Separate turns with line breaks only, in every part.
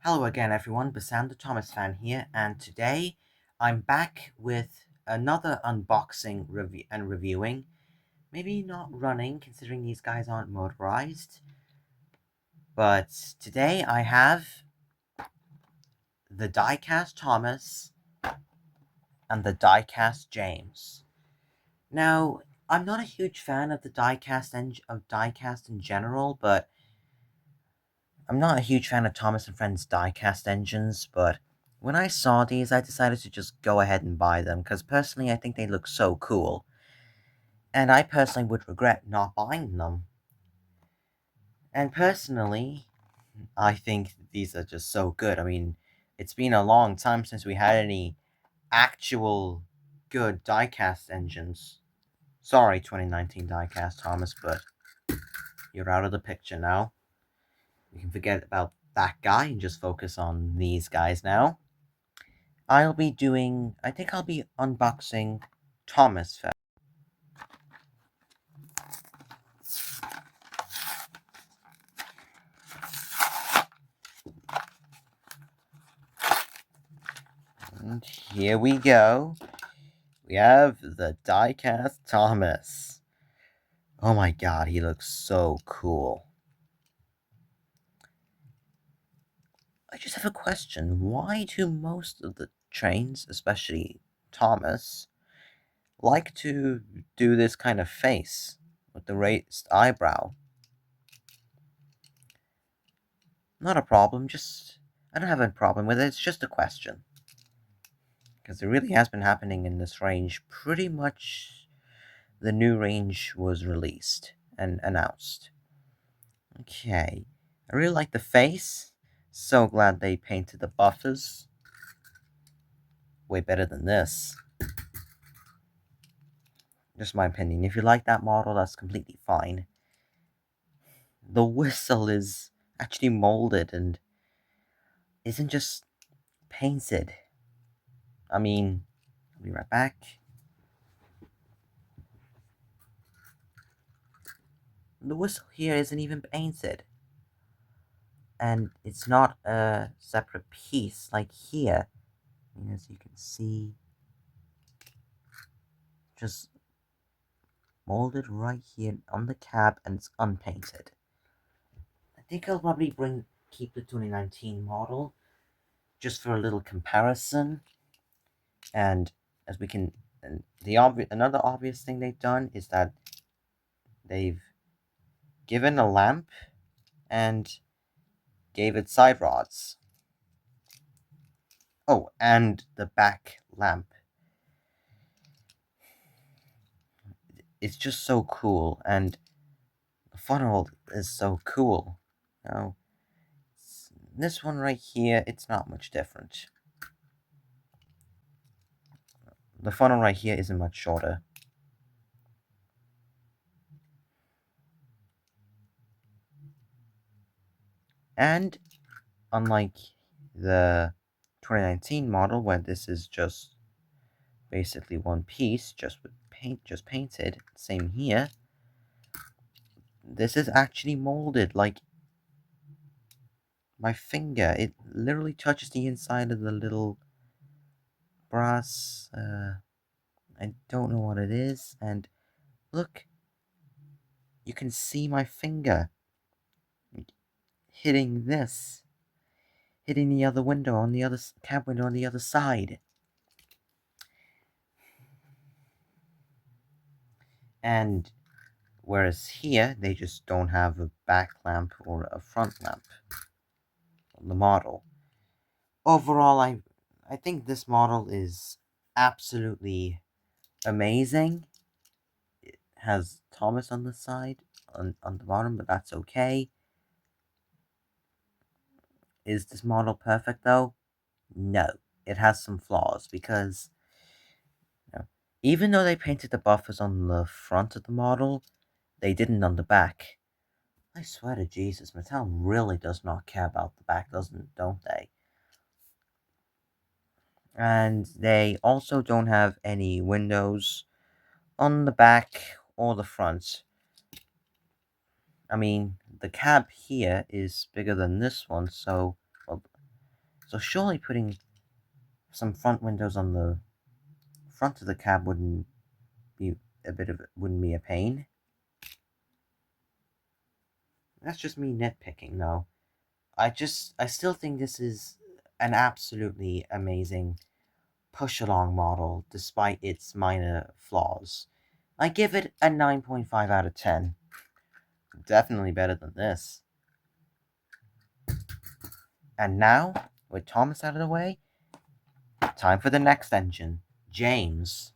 Hello again, everyone. Basan the Thomas fan here, and today I'm back with another unboxing review and reviewing. Maybe not running, considering these guys aren't motorized, but today I have the Diecast Thomas and the Diecast James. Now, I'm not a huge fan of the diecast in general, but I'm not a huge fan of Thomas and Friends diecast engines, but when I saw these, I decided to just go ahead and buy them, because personally I think they look so cool, and I personally would regret not buying them. And personally, I think these are just so good. I mean, it's been a long time since we had any actual good diecast engines. Sorry, 2019 diecast, Thomas, but you're out of the picture now. We can forget about that guy and just focus on these guys now. I think I'll be unboxing Thomas first. And here we go. We have the Diecast Thomas. Oh my god, he looks so cool. I just have a question. Why do most of the trains, especially Thomas, like to do this kind of face with the raised eyebrow? Not a problem, I don't have a problem with it, it's just a question. Because it really has been happening in this range pretty much the new range was released and announced. Okay, I really like the face. So glad they painted the buffers. Way better than this. Just my opinion. If you like that model, that's completely fine. The whistle is actually molded and isn't just painted. I mean, I'll be right back. The whistle here isn't even painted. And it's not a separate piece like here. As you can see, just molded right here on the cab, and it's unpainted. I think I'll probably keep the 2019 model just for a little comparison. And as we can, and another obvious thing they've done is that they've given a lamp and gave it side rods. Oh, and the back lamp. It's just so cool, and the funnel is so cool. Now, this one right here, it's not much different. The funnel right here isn't much shorter. And unlike the 2019 model, where this is just basically one piece, just with paint, just painted, same here. This is actually molded like my finger. It literally touches the inside of the little brass. I don't know what it is, and look, you can see my finger hitting this, hitting the other window on the other cab window on the other side. And whereas here, they just don't have a back lamp or a front lamp on the model. Overall, I think this model is absolutely amazing. It has Thomas on the side, on the bottom, but that's okay. Is this model perfect though? No. It has some flaws because even though they painted the buffers on the front of the model, they didn't on the back. I swear to Jesus, Mattel really does not care about the back, don't they? And they also don't have any windows on the back or the front. I mean, the cab here is bigger than this one, so well, So surely putting some front windows on the front of the cab wouldn't be a pain. That's just me nitpicking, though. I still think this is an absolutely amazing push-along model, despite its minor flaws. I give it a 9.5 out of 10. Definitely better than this. And now, with Thomas out of the way, time for the next engine, James.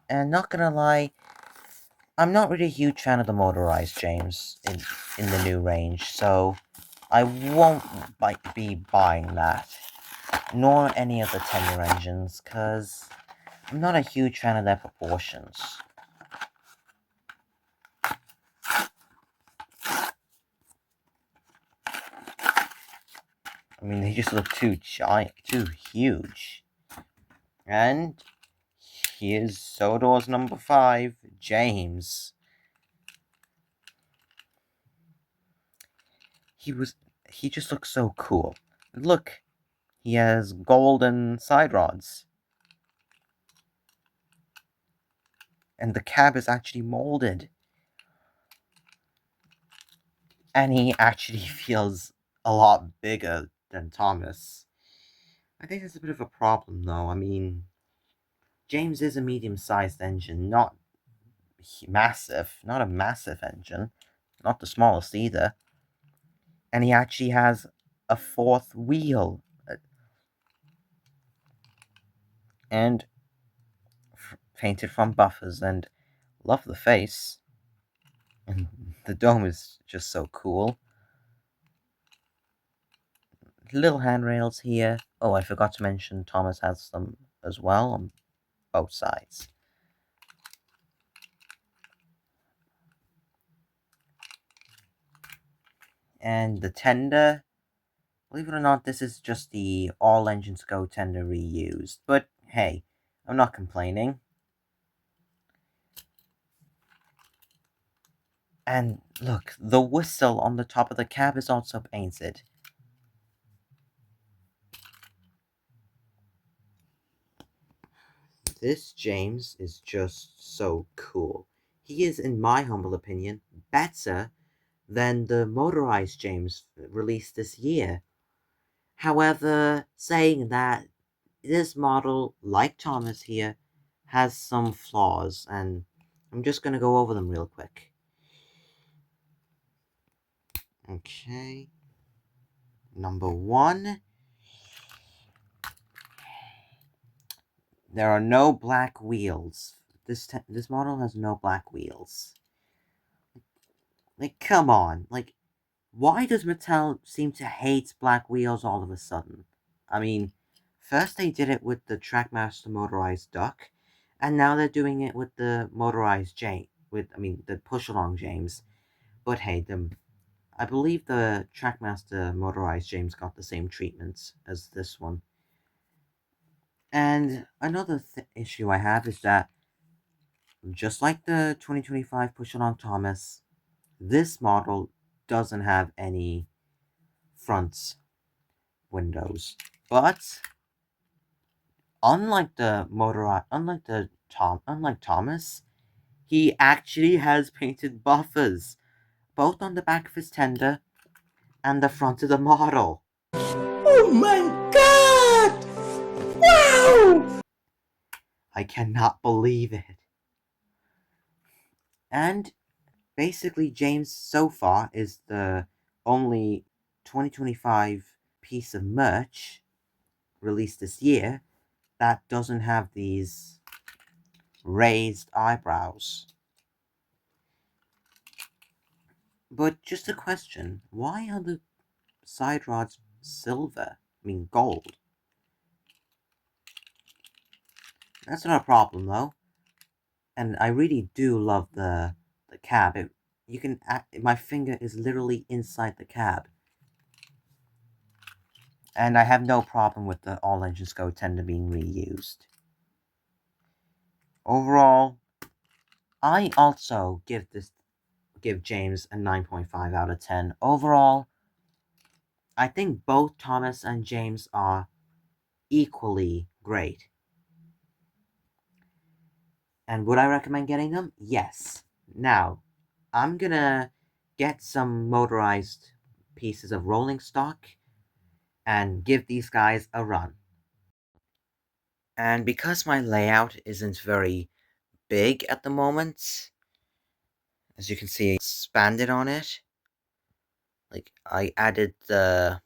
And not gonna lie, I'm not really a huge fan of the motorized James in the new range, so I won't be buying that, nor any of the 10-year engines, because I'm not a huge fan of their proportions. I mean, they just look too giant, too huge. And here's Sodor's number 5, James. He just looks so cool. Look, he has golden side rods. And the cab is actually molded. And he actually feels a lot bigger than Thomas. I think that's a bit of a problem, though. I mean, James is a medium-sized engine, not massive, not a massive engine, not the smallest either. And he actually has a 4th wheel. And painted front buffers, and love the face. And the dome is just so cool. Little handrails here. Oh, I forgot to mention Thomas has them as well on both sides. And the tender, believe it or not, this is just the All Engines Go tender reused. But hey, I'm not complaining. And look, the whistle on the top of the cab is also painted. This James is just so cool. He is, in my humble opinion, better than the motorized James released this year. However, saying that, this model, like Thomas here, has some flaws, and I'm just going to go over them real quick. Okay. Number 1. There are no black wheels. This model has no black wheels. Like, come on. Like, why does Mattel seem to hate black wheels all of a sudden? I mean, first they did it with the Trackmaster motorized Duck, and now they're doing it with the motorized the push-along James. But hey, I believe the Trackmaster motorized James got the same treatment as this one. And another issue I have is that, just like the 2025 push-along Thomas, this model doesn't have any front windows. But unlike Thomas, he actually has painted buffers, both on the back of his tender and the front of the model. Oh my god! Wow! I cannot believe it. And basically, James so far is the only 2025 piece of merch released this year that doesn't have these raised eyebrows. But just a question, why are the side rods silver? I mean gold. That's not a problem though. And I really do love the cab. My finger is literally inside the cab. And I have no problem with the All Engines Go tender being reused. Overall, I also give James a 9.5 out of 10. Overall, I think both Thomas and James are equally great. And would I recommend getting them? Yes. Now, I'm gonna get some motorized pieces of rolling stock and give these guys a run. And because my layout isn't very big at the moment, as you can see, I expanded on it. Like, I added the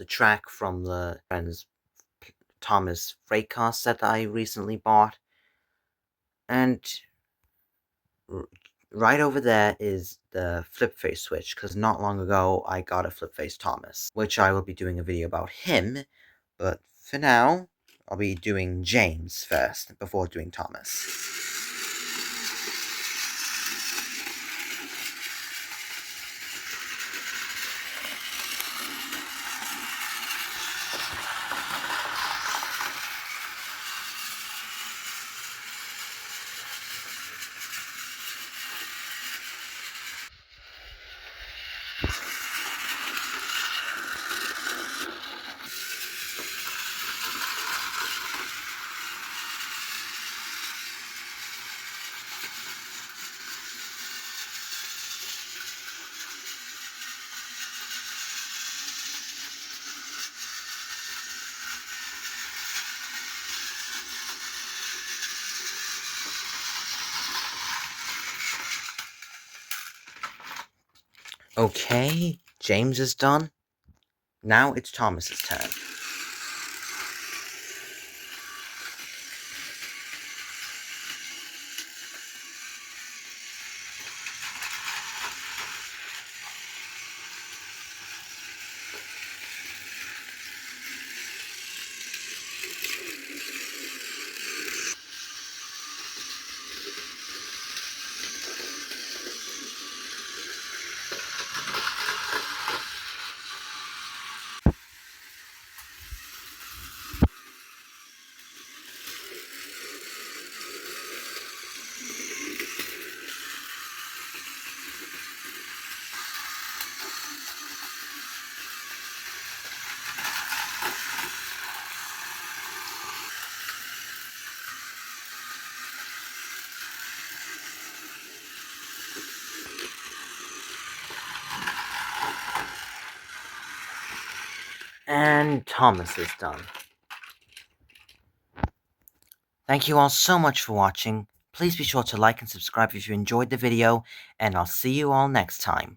track from the friend's Thomas freight car set that I recently bought. And right over there is the flip face switch, because not long ago I got a flip face Thomas, which I will be doing a video about him, but for now, I'll be doing James first, before doing Thomas. Okay, James is done. Now it's Thomas's turn. And Thomas is done. Thank you all so much for watching. Please be sure to like and subscribe if you enjoyed the video, and I'll see you all next time.